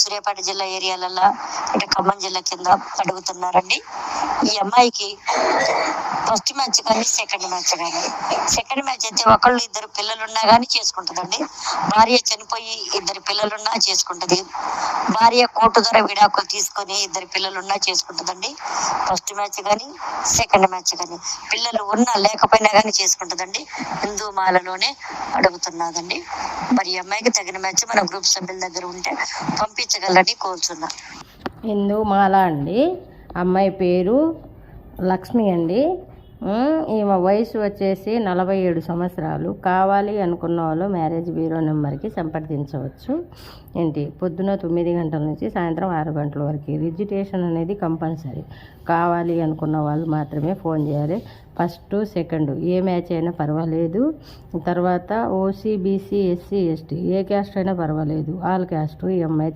సూర్యాపేట జిల్లా ఏరియాలలో అంటే ఖమ్మం జిల్లా కింద అడుగుతున్నారండి. ఈ అమ్మాయికి ఫస్ట్ మ్యాచ్ కానీ సెకండ్ మ్యాచ్ కానీ, సెకండ్ మ్యాచ్ అయితే ఒకళ్ళు ఇద్దరు పిల్లలున్నా కానీ చేసుకుంటుందండి. భార్య చనిపోయి ఇద్దరు పిల్లలున్నా చేసుకుంటుంది. భార్య కోర్టు ద్వారా విడాకులు తీసుకొని ఇద్దరు పిల్లలున్నా చేసుకుంటుందండి. ఫస్ట్ మ్యాచ్ కానీ సెకండ్ మ్యాచ్ కానీ, పిల్లలు ఉన్నా లేకపోయినా కానీ చేసుకుంటుందండి. హిందూ మాలలోనే అడుగుతున్నదండి. మరి ఈ అమ్మాయికి తగిన మ్యాచ్ మన గ్రూప్ సభ్యుల దగ్గర ఉంటే పంపించగలని కోరుచున్నా. హిందూ మాల అండి. అమ్మాయి పేరు లక్ష్మి అండి. ఈమె వయసు వచ్చేసి 47 సంవత్సరాలు. కావాలి అనుకున్న వాళ్ళు మ్యారేజ్ బ్యూరో నెంబర్కి సంప్రదించవచ్చు. ఏంటి పొద్దున 9 గంటల నుంచి సాయంత్రం 6 గంటల వరకు. రిజిస్ట్రేషన్ అనేది కంపల్సరీ. కావాలి అనుకున్న వాళ్ళు మాత్రమే ఫోన్ చేయాలి. ఫస్ట్ సెకండ్ ఏ మ్యాచ్ అయినా పర్వాలేదు. తర్వాత ఓసీ బీసీ ఎస్సీ ఎస్టీ ఏ క్యాస్ట్ అయినా పర్వాలేదు. ఆల్ క్యాస్ట్ ఈ అమ్మాయి